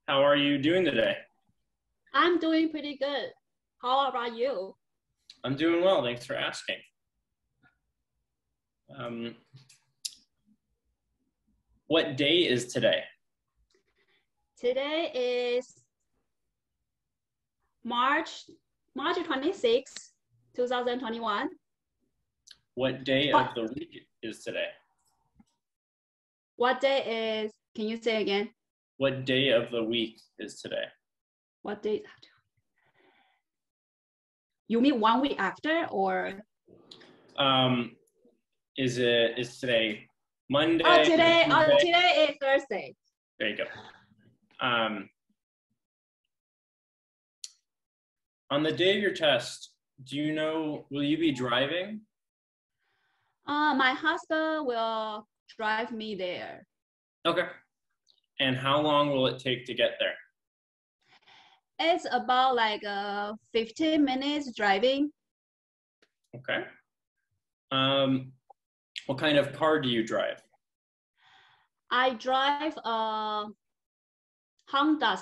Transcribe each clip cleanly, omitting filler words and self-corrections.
How are you doing today? I'm doing pretty good. How about you? I'm doing well, thanks for asking. What day is today? Today is March 26, 2021. What day of the week is today? What day is, can you say again? What day of the week is today? What day? You mean 1 week after or? Is today Monday? Oh, today is Thursday. There you go. On the day of your test, do you know, will you be driving? My husband will drive me there. Okay. And how long will it take to get there? It's about like 15 minutes driving. Okay. What kind of car do you drive? I drive a Honda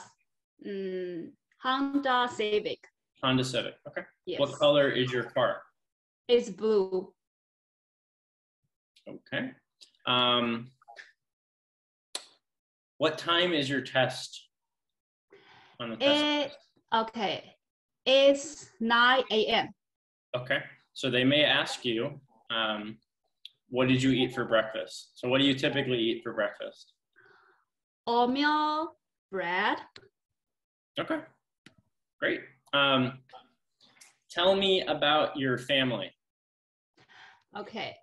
Civic. Honda Civic, okay. Yes. What color is your car? It's blue. Okay. What time is your test on the test? Okay, it's 9 a.m. Okay, so they may ask you, what did you eat for breakfast? So what do you typically eat for breakfast? Oatmeal bread. Okay, great. Tell me about your family. Okay,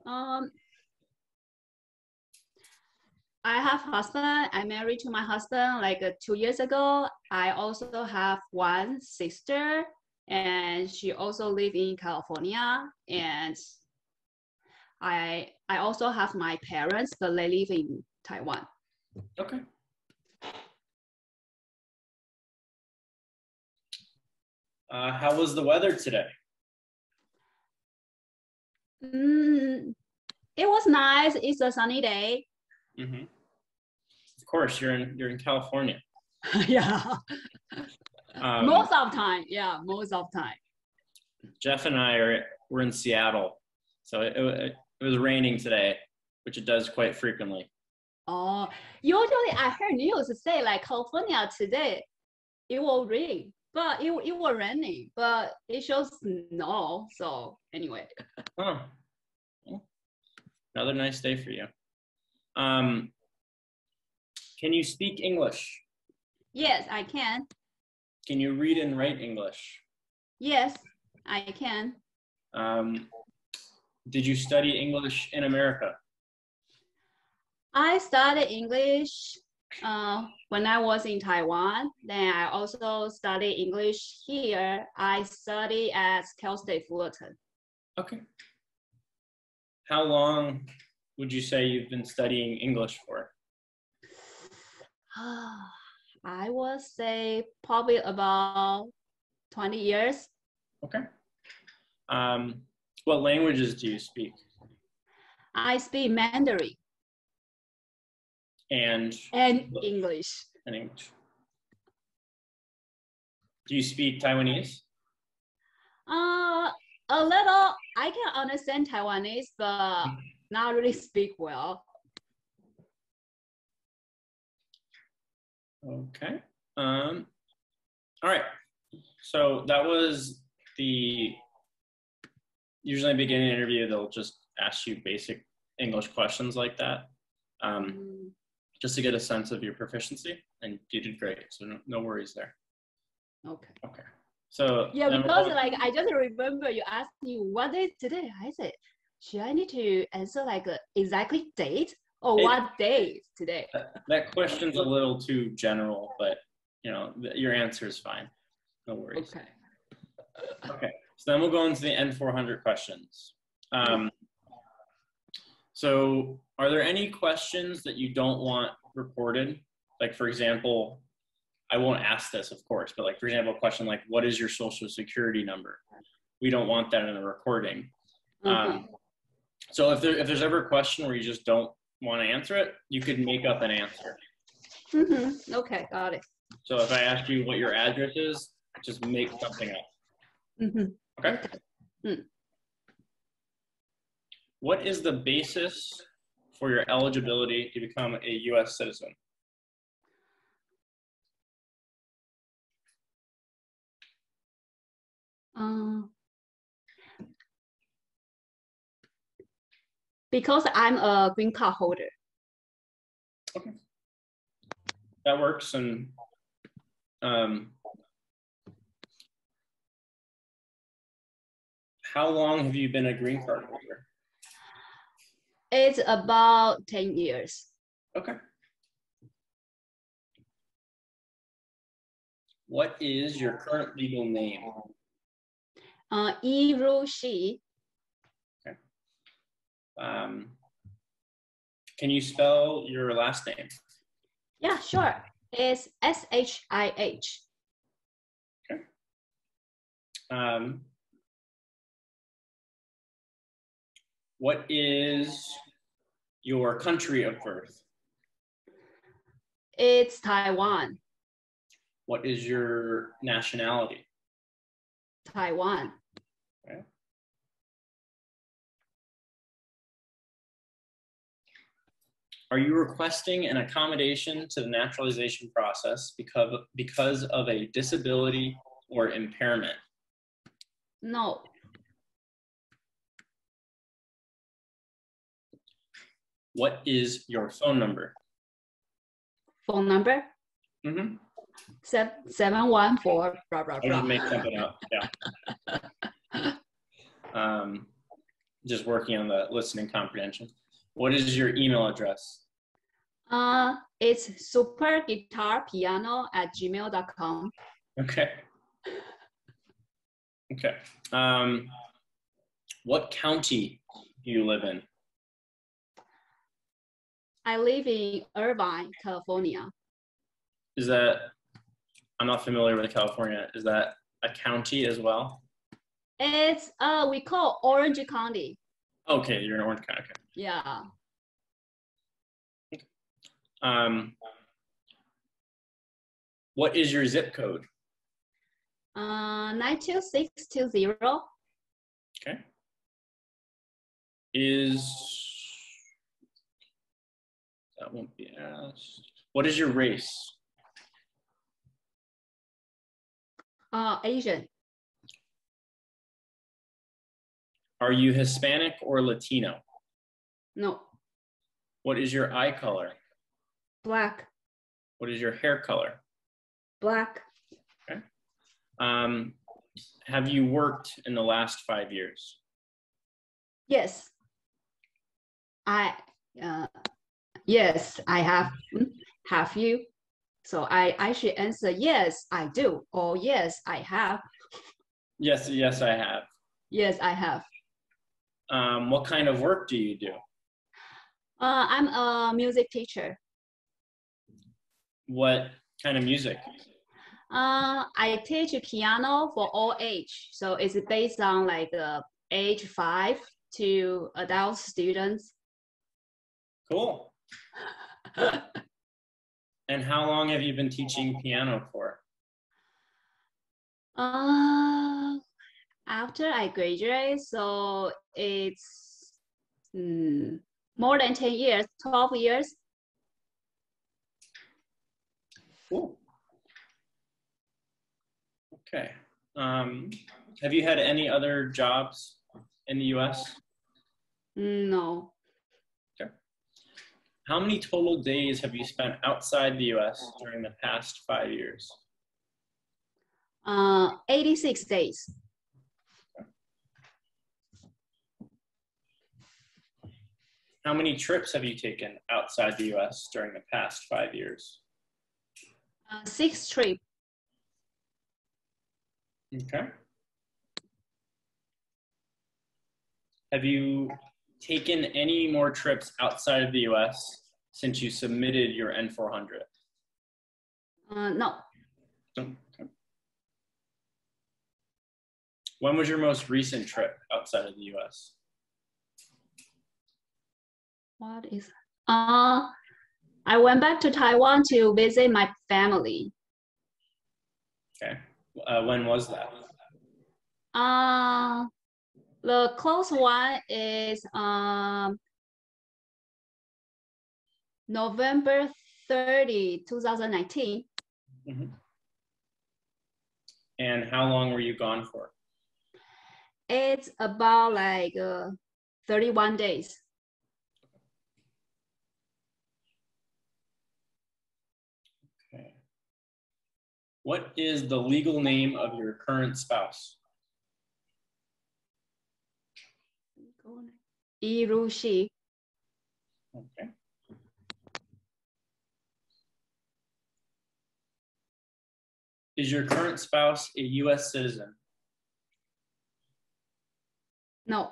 I have a husband. I married to my husband like 2 years ago. I also have one sister, and she also lives in California. And I also have my parents, but they live in Taiwan. Okay. How was the weather today? It was nice. It's a sunny day. Mm-hmm. Of course, you're in California. Yeah. Most of the time. Yeah, most of the time. Jeff and I we're in Seattle, so it was raining today, which it does quite frequently. Oh, usually I heard news say like California today, it will rain, but it will raining, but it shows snow. So anyway. Oh, another nice day for you. Can you speak English? Yes, I can. Can you read and write English? Yes, I can. Did you study English in America? I studied English when I was in Taiwan. Then I also studied English here. I studied at Cal State Fullerton. Okay. How long would you say you've been studying English for? I would say probably about 20 years. Okay. What languages do you speak? I speak Mandarin. And English. And English. Do you speak Taiwanese? A little. I can understand Taiwanese, but not really speak well. Okay. All right. So that was usually in the beginning of the interview, they'll just ask you basic English questions like that, just to get a sense of your proficiency, and you did great. So no worries there. Okay. Okay. So yeah, because like I just remember you asked me what day today. I said, should I need to answer like exactly date or what day today? That question's a little too general, but you know your answer is fine. No worries. Okay. Okay. So then we'll go into the N400 questions. So are there any questions that you don't want recorded? Like, for example, I won't ask this, of course, but like, for example, a question like, what is your social security number? We don't want that in a recording. So if there's ever a question where you just don't want to answer it, you could make up an answer. Okay, got it. So if I ask you what your address is, just make something up. Mm-hmm. Okay? Mm. What is the basis for your eligibility to become a U.S. citizen? Because I'm a green card holder. Okay. That works. And how long have you been a green card holder? It's about 10 years. Okay. What is your current legal name? Ruby. Okay. Can you spell your last name? Yeah, sure. It's S-H-I-H. Okay. What is your country of birth? It's Taiwan. What is your nationality? Taiwan. Okay. Are you requesting an accommodation to the naturalization process because of a disability or impairment? No. What is your phone number? Phone number? Mm-hmm. 714 blah blah I'll blah. just make something up. Yeah. Just working on the listening comprehension. What is your email address? It's superguitarpiano@gmail.com. Okay. Okay. What county do you live in? I live in Irvine, California. Is that, I'm not familiar with California. Is that a county as well? It's, we call Orange County. Okay, you're in Orange County. Okay. Yeah. What is your zip code? 92620. Okay. That won't be asked. What is your race? Asian. Are you Hispanic or Latino? No. What is your eye color? Black. What is your hair color? Black. Okay. Have you worked in the last 5 years? Yes. Yes, I have. Have you? So I should answer yes, I do, or yes, I have. Yes, I have. Yes, I have. What kind of work do you do? I'm a music teacher. What kind of music? I teach piano for all age. So it's based on like age 5 to adult students. Cool. And how long have you been teaching piano for? After I graduate, so it's more than 10 years, 12 years. Cool. Okay. Have you had any other jobs in the US? No. Okay. How many total days have you spent outside the US during the past 5 years? 86 days. Okay. How many trips have you taken outside the US during the past 5 years? 6 trips. Okay. Have you taken any more trips outside of the US since you submitted your N400? No. Okay. When was your most recent trip outside of the US? What is I went back to Taiwan to visit my family. Okay. When was that? The close one is November 30, 2019. Mm-hmm. And how long were you gone for? It's about like 31 days. Okay. What is the legal name of your current spouse? Irushi. Okay. Is your current spouse a U.S. citizen? No.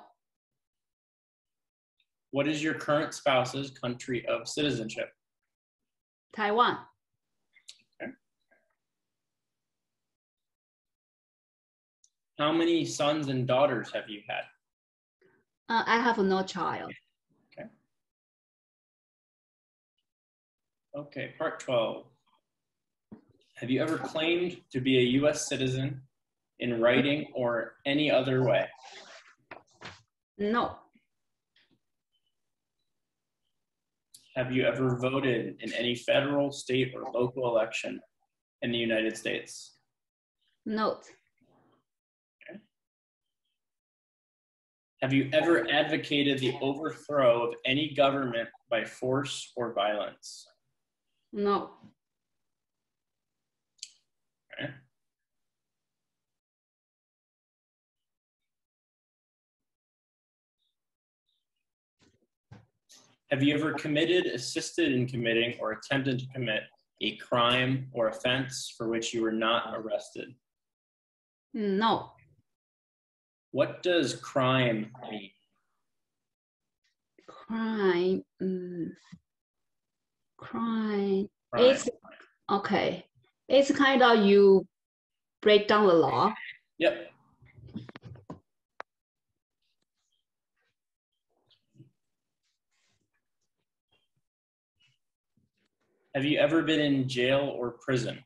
What is your current spouse's country of citizenship? Taiwan. Okay. How many sons and daughters have you had? I have no child. Okay. Okay, part 12. Have you ever claimed to be a U.S. citizen in writing or any other way? No. Have you ever voted in any federal, state, or local election in the United States? No. Okay. Have you ever advocated the overthrow of any government by force or violence? No. Okay. Have you ever committed, assisted in committing, or attempted to commit a crime or offense for which you were not arrested? No. What does crime mean? Crime. Crime. It's okay. It's kind of you break down the law. Yep. Have you ever been in jail or prison?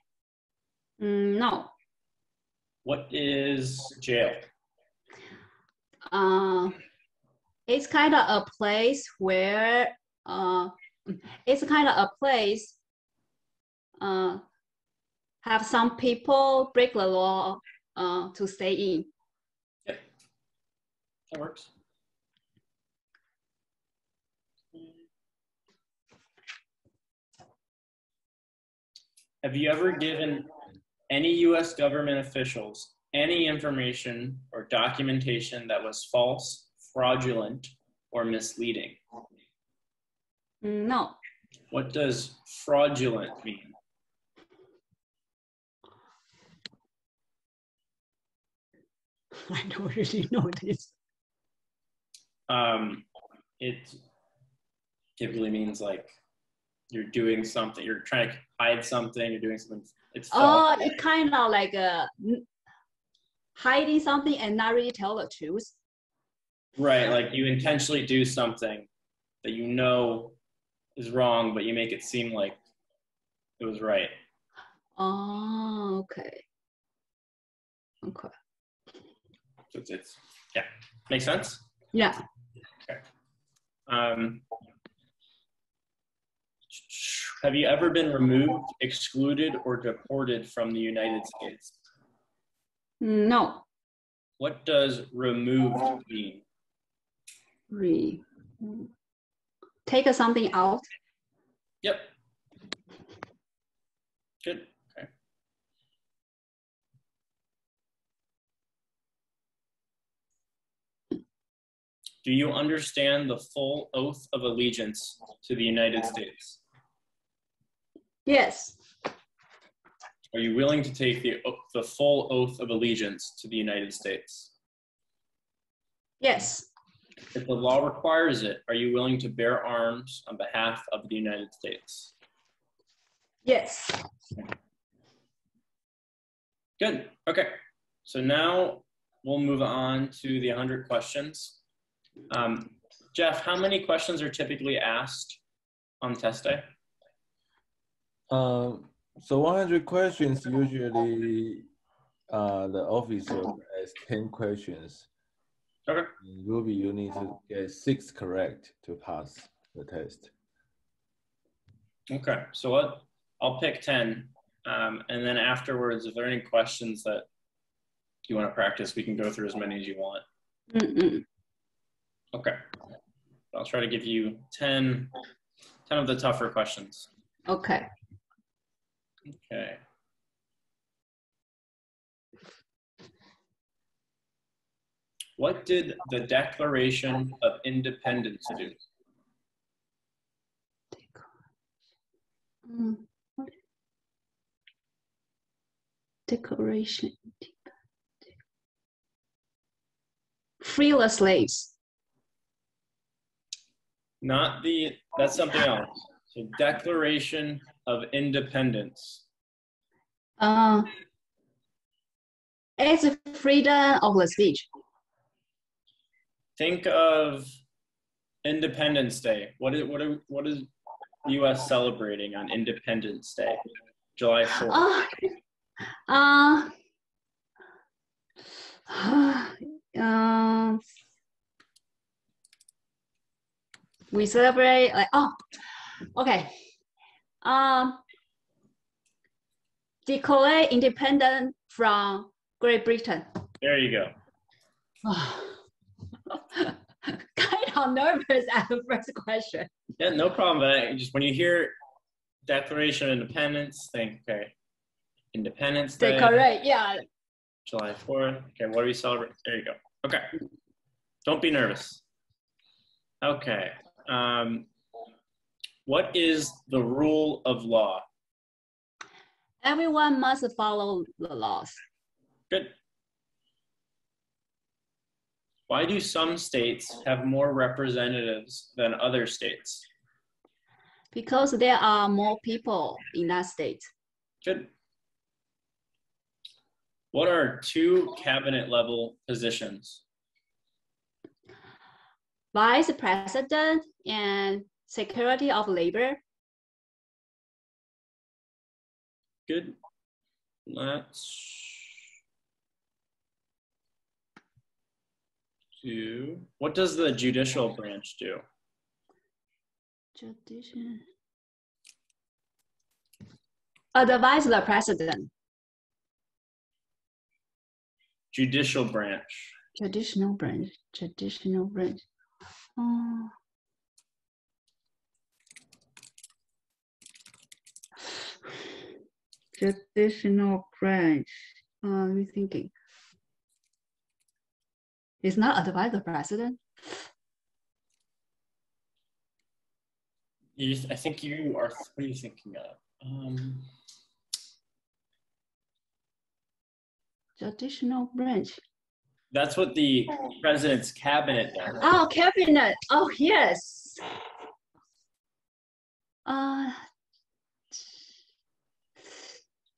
No. What is jail? It's kind of a place where have some people break the law to stay in. Yep, that works. Have you ever given any U.S. government officials any information or documentation that was false, fraudulent, or misleading? No. What does fraudulent mean? I don't really know this. It typically means like you're doing something, you're trying to hide something, you're doing something. It's false. Oh, it kind of like hiding something and not really tell the truth. Right, like you intentionally do something that you know is wrong, but you make it seem like it was right. Oh, okay. Okay. So it's yeah, makes sense? Yeah. Okay. Have you ever been removed, excluded, or deported from the United States? No. What does removed mean? Take something out. Yep. Good. Okay. Do you understand the full oath of allegiance to the United States? Yes. Are you willing to take the full oath of allegiance to the United States? Yes. If the law requires it, are you willing to bear arms on behalf of the United States? Yes. Good. Okay. So now we'll move on to the 100 questions. Jeff, how many questions are typically asked on test day? So 100 questions, usually the officer has 10 questions. Okay. In Ruby, you need to get 6 correct to pass the test. Okay, so I'll pick 10. And then afterwards, if there are any questions that you want to practice, we can go through as many as you want. Okay. I'll try to give you 10 of the tougher questions. Okay. Okay. What did the Declaration of Independence do? Declaration. Free the slaves. That's something else. So Declaration of Independence. It's freedom of the speech. Think of Independence Day. What is the U.S. celebrating on Independence Day? July 4th. We celebrate okay. Declare independent from Great Britain. There you go. Kind of nervous at the first question. Yeah, no problem. But just when you hear Declaration of Independence, think, okay, Independence Day. Correct, yeah. July 4th. Okay, what do we celebrate? There you go. Okay. Don't be nervous. Okay. What is the rule of law? Everyone must follow the laws. Good. Why do some states have more representatives than other states? Because there are more people in that state. Good. What are 2 cabinet level positions? Vice President and Secretary of Labor. Good. Let's do, what does the judicial branch do? Judicial. Advise the president. Judicial branch. Traditional branch. Traditional branch. Traditional branch. I'm thinking. It's not advise the president. I think you are. What are you thinking of? Traditional branch. That's what the president's cabinet does. Oh, cabinet. Oh, yes.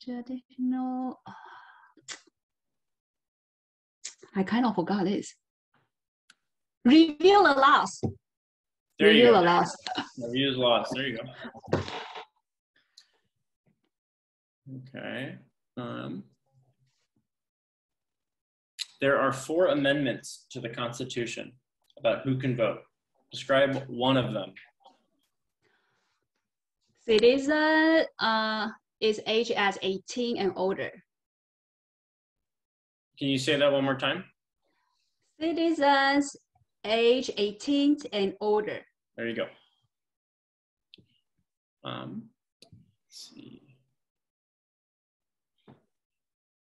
Traditional. I kind of forgot this. Review the laws. There you Review go. the laws. Review the laws. There you go. Okay. There are 4 amendments to the Constitution about who can vote. Describe one of them. Citizen is age as 18 and older. Can you say that one more time? Citizens age 18 and older. There you go. Let's see.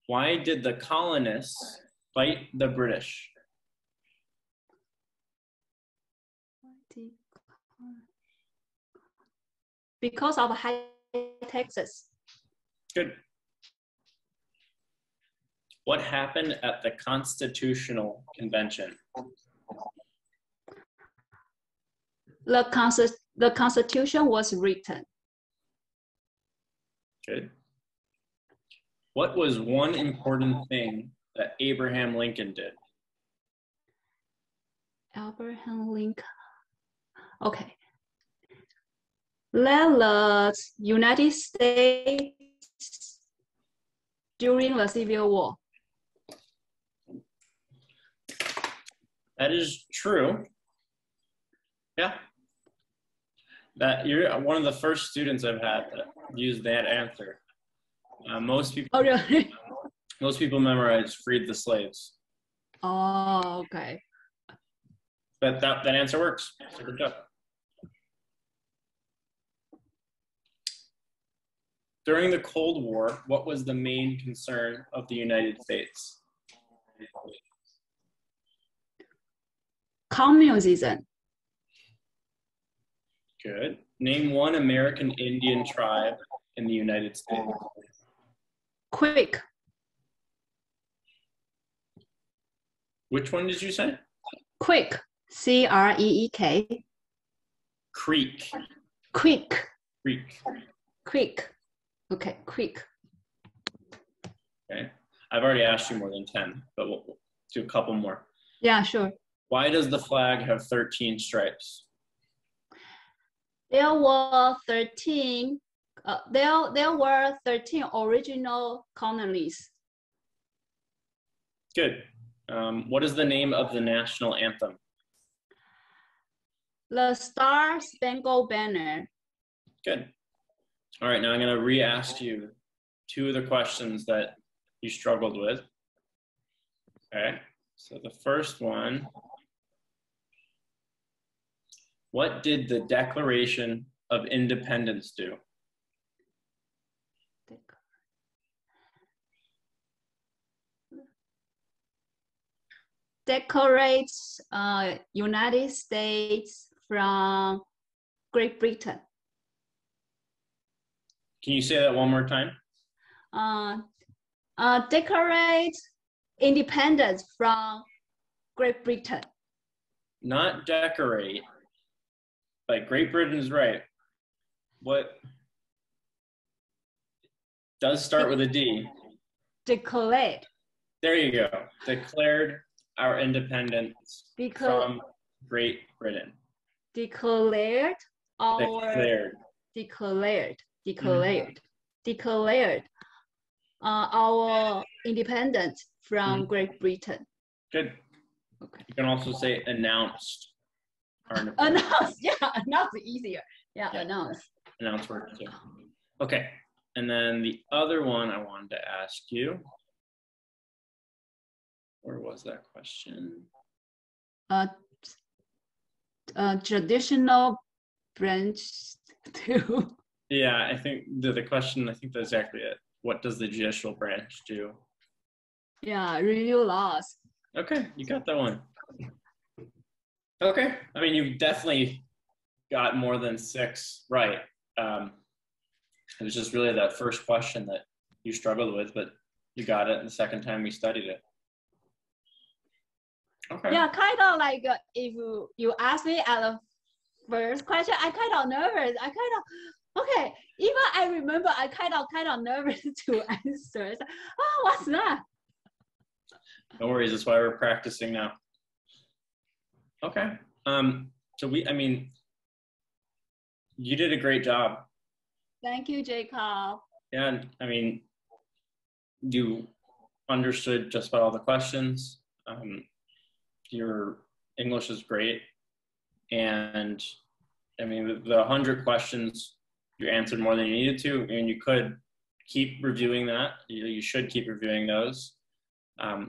Why did the colonists fight the British? Because of high taxes. Good. What happened at the Constitutional Convention? The Constitution was written. Good. What was one important thing that Abraham Lincoln did? Abraham Lincoln. Okay. Let the United States during the Civil War. That is true. Yeah. That you're one of the first students I've had that use that answer. Most people. Oh, really? Most people memorize "freed the slaves." Oh, okay. But that answer works. So good job. During the Cold War, what was the main concern of the United States? Communism. Good. Name one American Indian tribe in the United States. Quick. Which one did you say? Quick. C-R-E-E-K. Creek. Quick. Creek. Quick. Okay, quick. Okay. I've already asked you more than 10, but we'll do a couple more. Yeah, sure. Why does the flag have 13 stripes? There were 13. There were 13 original colonies. Good. What is the name of the national anthem? The Star Spangled Banner. Good. All right, now I'm going to re-ask you two of the questions that you struggled with. Okay, so the first one, what did the Declaration of Independence do? Decorates United States from Great Britain. Can you say that one more time? Decorate independence from Great Britain. Not decorate, but Great Britain is right. What does start with a D? Declared. There you go. Declared our independence from Great Britain. Declared our our independence from Great Britain. Good. Okay. You can also say announced. Announced, yeah, announced easier. Yeah, announced. Announced works too. Okay, and then the other one I wanted to ask you. Where was that question? Traditional branch too. Yeah, I think the question, I think that's exactly it. What does the judicial branch do? Yeah, review laws. Okay, you got that one. Okay, I mean, you definitely got more than 6 right. It was just really that first question that you struggled with, but you got it the second time we studied it. Okay. Yeah, kind of like if you ask me at the first question, I kind of nervous. Okay, even I remember I kind of nervous to answer. So, oh, what's that? No worries, that's why we're practicing now. Okay. So I mean, you did a great job. Thank you, Jacob. Yeah, I mean, you understood just about all the questions. Your English is great. And I mean, the 100 questions, you answered more than you needed to. I mean, you could keep reviewing that. You should keep reviewing those,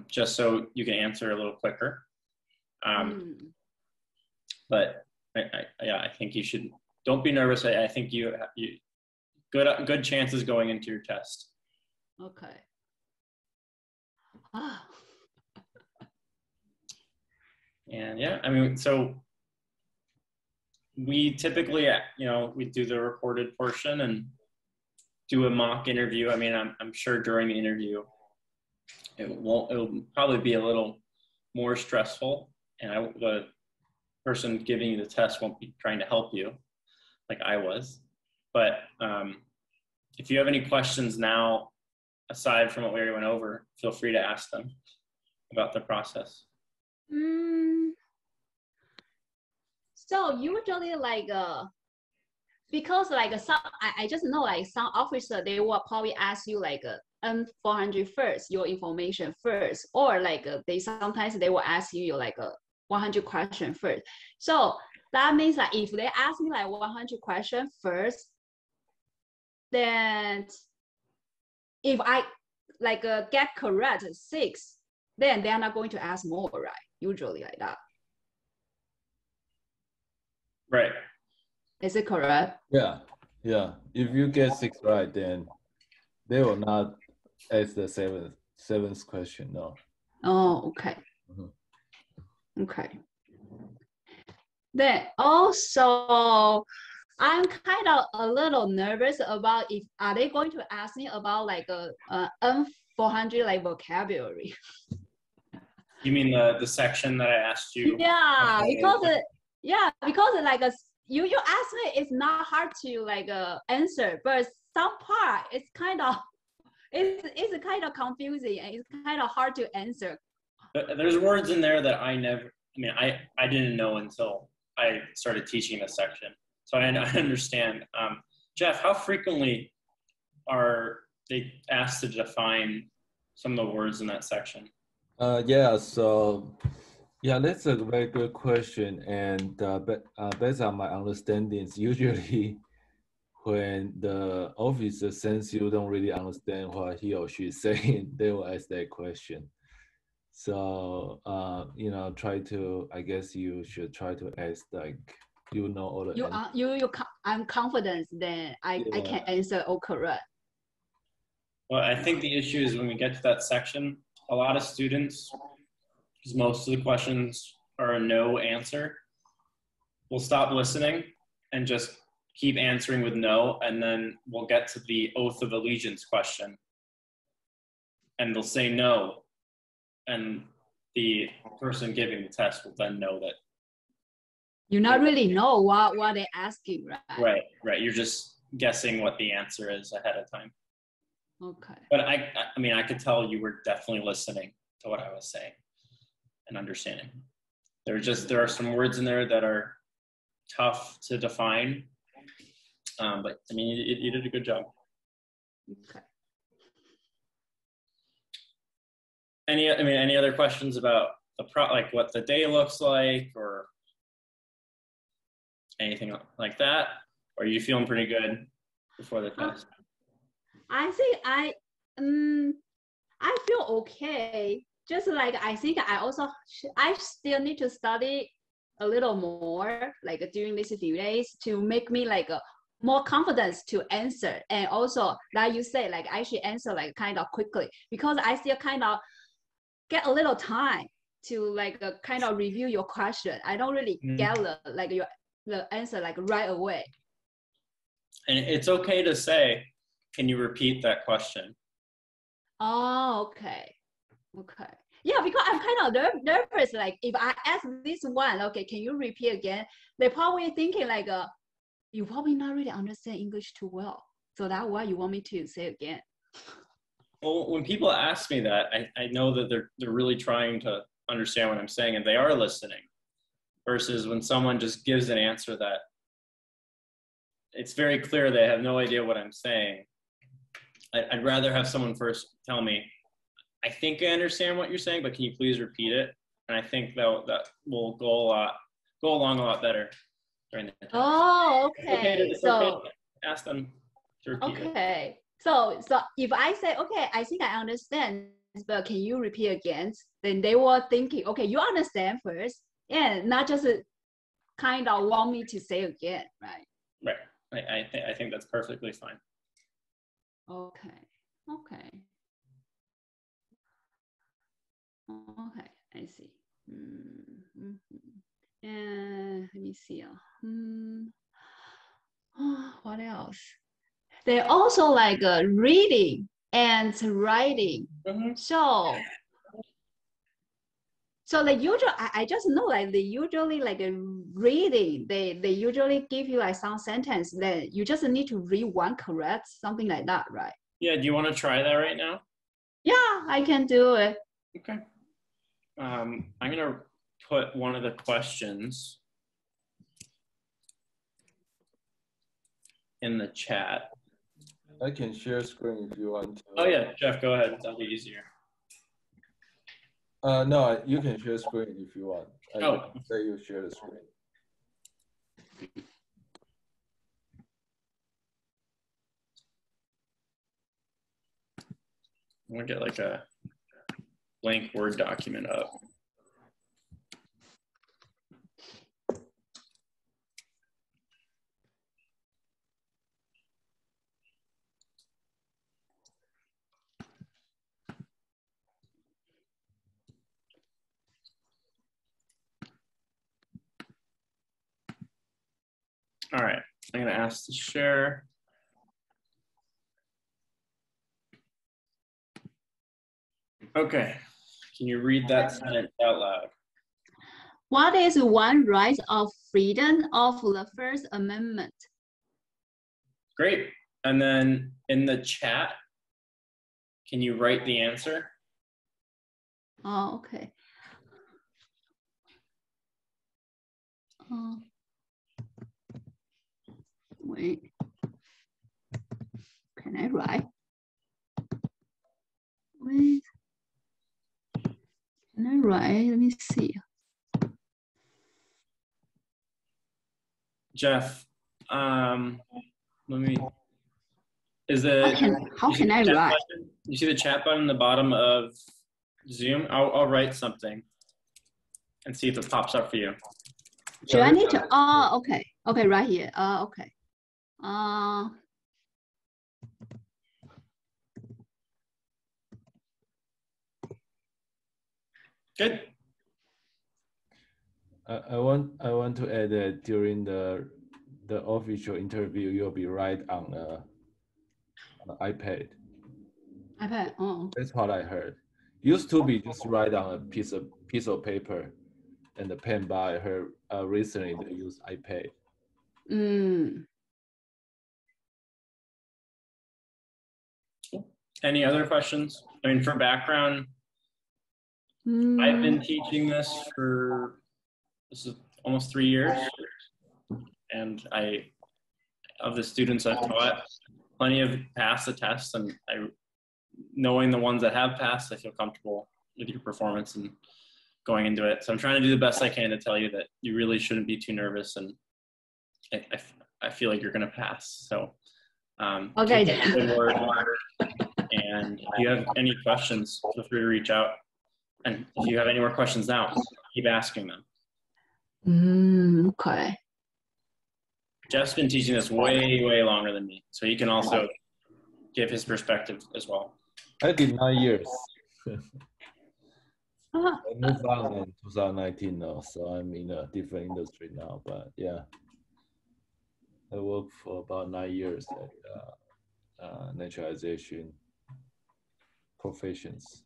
just so you can answer a little quicker. But I think you should, don't be nervous. I think you good chances going into your test. Okay. And yeah, I mean, so we typically, we do the recorded portion and do a mock interview. I mean, I'm sure during the interview, it'll probably be a little more stressful, and the person giving you the test won't be trying to help you like I was. But if you have any questions now, aside from what we already went over, feel free to ask them about the process. So usually because some, I just know some officer, they will probably ask you N400 first, your information first, or like sometimes they will ask you like a 100 question first. So that means that if they ask me like 100 questions first, then if I like get correct 6, then they are not going to ask more, right? Usually like that. Right. Is it correct? Yeah. If you get 6 right, then they will not ask the seventh question. No. Oh, okay. Mm-hmm. Okay. Then also, I'm kind of a little nervous about if are they going to ask me about like a N400 like vocabulary. You mean the section that I asked you? Yeah, because like you ask me, it's not hard to like answer, but some part it's kind of confusing and it's kind of hard to answer. There's words in there that I didn't know until I started teaching this section. So I understand. Jeff, how frequently are they asked to define some of the words in that section? That's a very good question. And based on my understanding, usually when the officer sends you don't really understand what he or she is saying, they will ask that question. So, try to, I guess you should try to ask like, all the I'm confident that I can answer all correct. Well, I think the issue is when we get to that section, a lot of students, because most of the questions are a no answer, will stop listening and just keep answering with no, and then we'll get to the oath of allegiance question, and they'll say no, and the person giving the test will then know that you not really know what they're asking, right? Right. You're just guessing what the answer is ahead of time. Okay. But I could tell you were definitely listening to what I was saying and understanding. There are some words in there that are tough to define, but you did a good job. Okay. Any other questions about like what the day looks like or anything like that? Or are you feeling pretty good before the test? I think I feel okay. Just like I think I still need to study a little more like during these few days to make me like more confidence to answer, and also like you say, like I should answer like kind of quickly because I still kind of get a little time to like kind of review your question. I don't really get the answer like right away. And it's okay to say, can you repeat that question? Oh, okay. Yeah, because I'm kind of nervous. Like if I ask this one, okay, can you repeat again? They're probably thinking like, you probably not really understand English too well. So that's why you want me to say again. Well, when people ask me that, I know that they're really trying to understand what I'm saying and they are listening. Versus when someone just gives an answer that it's very clear they have no idea what I'm saying. I'd rather have someone first tell me, I think I understand what you're saying, but can you please repeat it? And I think that will go along a lot better during the test. Oh, okay. It's okay to ask them to repeat it. Okay. So if I say, okay, I think I understand, but can you repeat again? Then they were thinking, okay, you understand first, and not just kind of want me to say again, right? Right. I think that's perfectly fine. Okay. I see. And let me see. What else? They also like reading and writing. Mm-hmm. So they usually, I just know like they usually like reading, they usually give you like some sentence, then you just need to read one correct, something like that, right? Yeah, do you want to try that right now? Yeah, I can do it. Okay. I'm going to put one of the questions in the chat. I can share screen if you want to. Oh yeah, Jeff, go ahead. That'll be easier. No, you can share screen if you want. Oh. Say you share the screen. I'm gonna get like a blank Word document up. All right, I'm gonna ask to share. Okay, can you read that sentence out loud? What is one right of freedom of the First Amendment? Great. And then in the chat, can you write the answer? Oh, okay. Wait. Can I write? Wait. Can I write? Let me see. Jeff, let me, is the, how can I write? Button? You see the chat button in the bottom of Zoom? I'll write something and see if it pops up for you. Should I need to, oh, okay. Okay, right here. Okay. Good. I want to add that during the official interview, you'll be right on the iPad. iPad. Oh. That's what I heard. Used to be just write on a piece of paper and the pen, but I heard recently they use iPad. Any other questions? I mean, for background, I've been teaching this for, this is almost 3 years. And of the students I've taught, plenty have passed the test, and knowing the ones that have passed, I feel comfortable with your performance and going into it. So I'm trying to do the best I can to tell you that you really shouldn't be too nervous, and I feel like you're gonna pass. So okay. Good word. And if you have any questions, feel free to reach out. And if you have any more questions now, keep asking them. Okay. Jeff's been teaching this way, way longer than me, so he can also give his perspective as well. I did 9 years. I moved on in 2019 now, so I'm in a different industry now. But yeah, I worked for about 9 years at naturalization professions.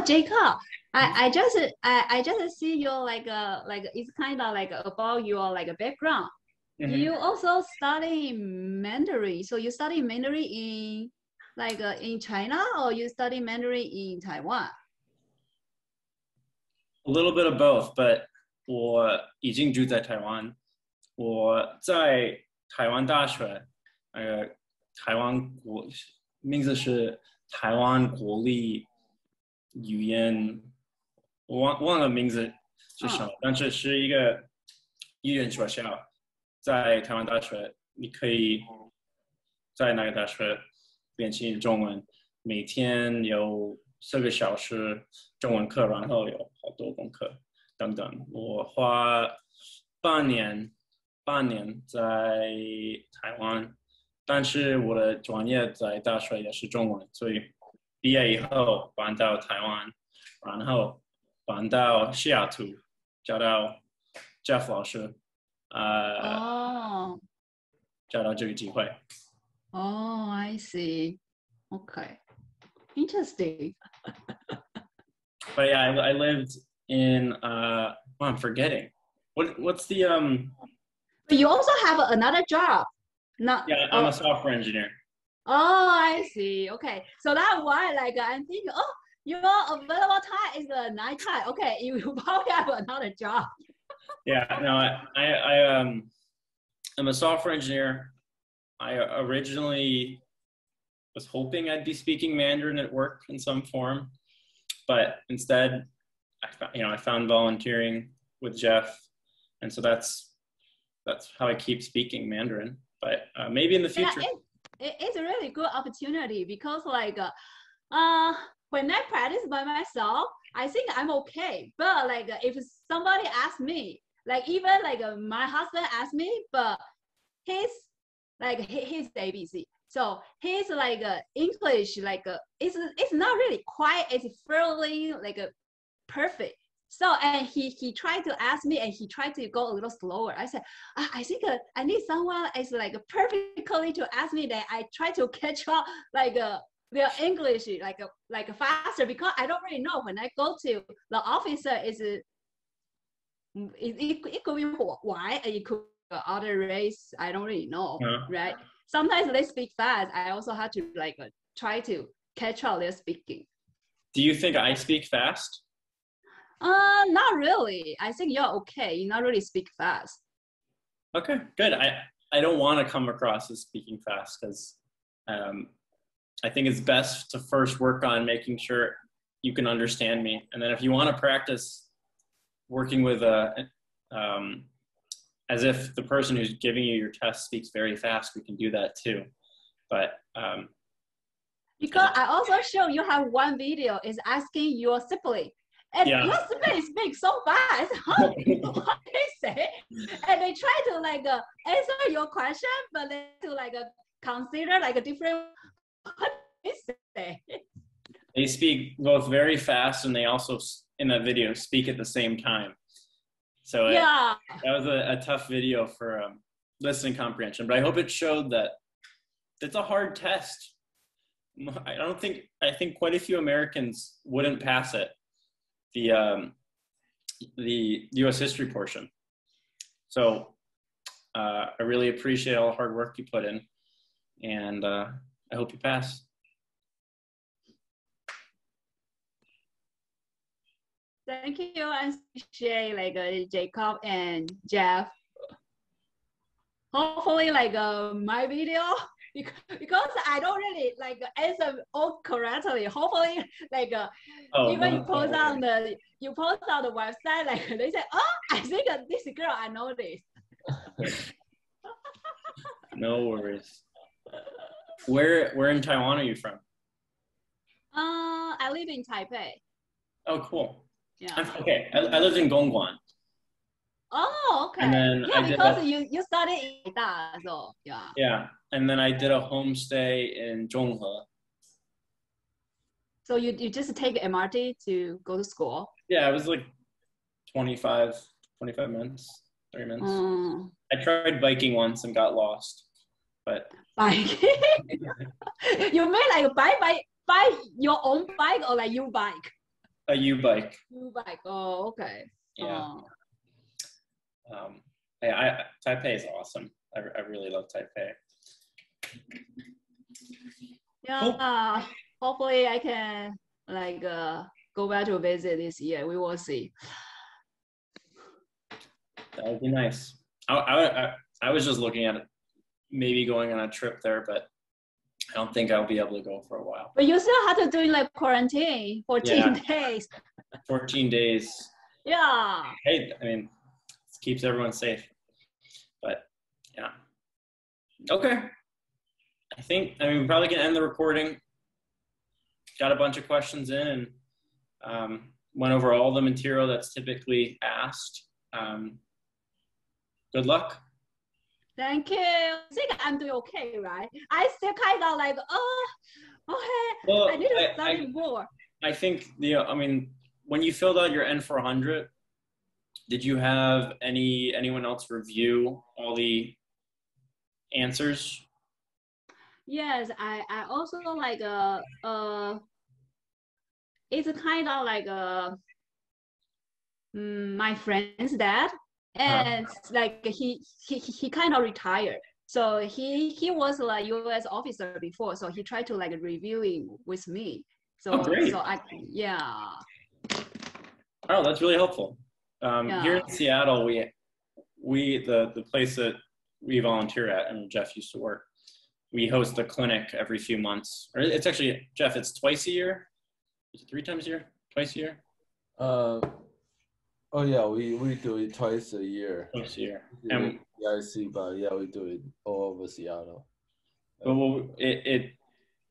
Jacob, I just see your like it's kind of like about your like background. You also study Mandarin, so you study Mandarin in China, or you study Mandarin in Taiwan? A little bit of both, but 我已经住在台湾，我在台湾大学，台湾国名字是台湾国立语言，我忘了名字是什么，但是是一个语言学校，在台湾大学，你可以在那个大学练习中文，每天有4个小时中文课，然后有好多功课等等。我花半年在台湾，但是我的专业在大学也是中文，所以毕业以后搬到台湾，然后搬到西雅图，找到 Jeff 老师，找到这个机会。Oh, I see. Okay, interesting. But yeah, I lived in I'm forgetting. What's the But you also have another job. Not, yeah, I'm a software engineer. Oh, I see. Okay, so that's why like I'm thinking, oh, your available time is the night time. Okay, you probably have another job. Yeah, no, I'm a software engineer. I originally was hoping I'd be speaking Mandarin at work in some form, but instead, I found volunteering with Jeff, and so that's how I keep speaking Mandarin. But maybe in the future. Yeah, it's a really good opportunity because like when I practice by myself, I think I'm okay. But like if somebody asks me, like even like my husband asked me, but he's ABC. So he's like English, like it's not really quite, it's fairly like perfect. So and he tried to ask me, and he tried to go a little slower. I said, I think I need someone is like perfectly to ask me that I try to catch up like their English like faster, because I don't really know when I go to the officer it could be white, and it could be other race. I don't really know, right? Sometimes they speak fast. I also have to like try to catch up their speaking. Do you think I speak fast? Not really. I think you're okay. You not really speak fast. Okay, good. I don't want to come across as speaking fast because I think it's best to first work on making sure you can understand me. And then if you want to practice working with as if the person who's giving you your test speaks very fast, we can do that too. But because I also show you have one video is asking your sibling. And your sibling speaks so fast. How do you what they say? And they try to like answer your question, but they to like consider like a different what they say. They speak both very fast, and they also in that video speak at the same time. So that was a tough video for listening comprehension, but I hope it showed that it's a hard test. I think quite a few Americans wouldn't pass it, the U.S. history portion. So I really appreciate all the hard work you put in, and I hope you pass. Thank you, and appreciate like Jacob and Jeff. Hopefully, like my video, because I don't really like answer all correctly. Hopefully, like even you post on the website, like they say, oh, I think this girl, I know this. No worries. Where in Taiwan are you from? I live in Taipei. Oh, cool. Yeah. Okay, I lived in Gongguan. Oh, okay. And then because you studied in that, so yeah. Yeah, and then I did a homestay in Zhonghe. So you just take MRT to go to school? Yeah, it was like 25 minutes, 30 minutes. I tried biking once and got lost, but. Biking? You mean like buy your own bike or like you bike? A U-bike. U-bike. Oh, okay. Yeah. Taipei is awesome. I really love Taipei. Yeah. Cool. Hopefully, I can like go back to visit this year. We will see. That would be nice. I was just looking at it, maybe going on a trip there, but I don't think I'll be able to go for a while. But you still have to do like quarantine, 14 days. 14 days. Yeah. Hey, I mean, it keeps everyone safe. But yeah. Okay. We probably can end the recording. Got a bunch of questions in and went over all the material that's typically asked. Good luck. Thank you. I think I'm doing okay, right? I still kind of like, okay, well, I need to study more. I think, when you filled out your N400, did you have anyone else review all the answers? Yes, I also like, it's kind of like my friend's dad. And like he kind of retired, so he was like U.S. officer before, so he tried to like reviewing with me. So Oh, that's really helpful. Here in Seattle, we the place that we volunteer at and Jeff used to work, we host a clinic every few months. Or it's actually, Jeff, it's twice a year? Is it 3 times a year? Twice a year? Oh yeah, we do it twice a year. Twice a year. And I see, but yeah, we do it all over Seattle. Well,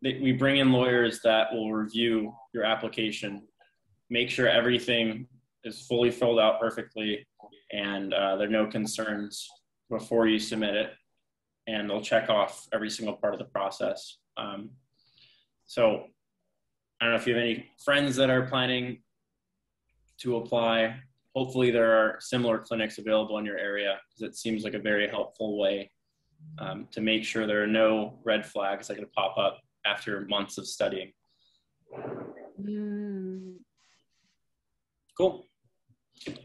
we bring in lawyers that will review your application, make sure everything is fully filled out perfectly, and there are no concerns before you submit it, and they'll check off every single part of the process. So I don't know if you have any friends that are planning to apply. Hopefully there are similar clinics available in your area, because it seems like a very helpful way to make sure there are no red flags that are going to pop up after months of studying. Cool.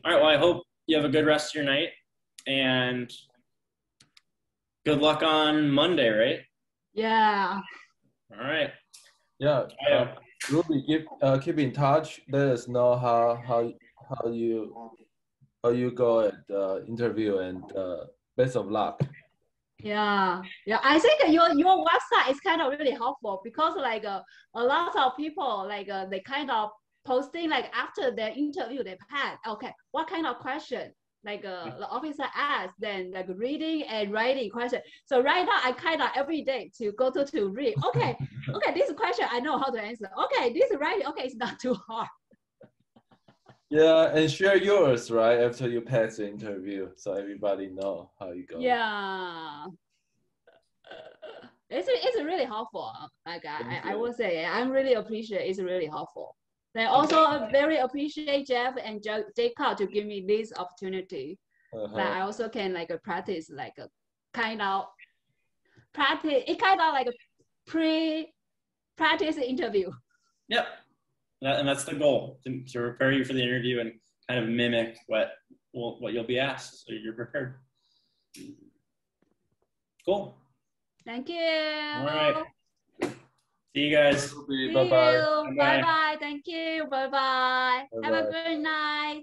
All right, well, I hope you have a good rest of your night, and good luck on Monday, right? Yeah. All right. Yeah. Ruby, keep in touch. Let us know how you go at the interview, and best of luck. Yeah, I think your website is kind of really helpful, because like a lot of people like they kind of posting like after their interview they had, okay, what kind of question like the officer asked, then like reading and writing question. So right now I kind of every day to go to read. Okay, this question I know how to answer. Okay, this writing, okay, it's not too hard. Yeah, and share yours right after you pass the interview, so everybody know how you go. Yeah, it's really helpful. Like I will say, I'm really appreciate. It's really helpful. I also very appreciate Jeff and Jacob to give me this opportunity. That I also can like practice like a kind of practice. It kind of like a pre-practice interview. Yep. And that's the goal, to prepare you for the interview and kind of mimic what you'll be asked, so you're prepared. Cool. Thank you. All right. See you guys. Bye-bye. Bye-bye. Thank you. Bye-bye. Have a good night.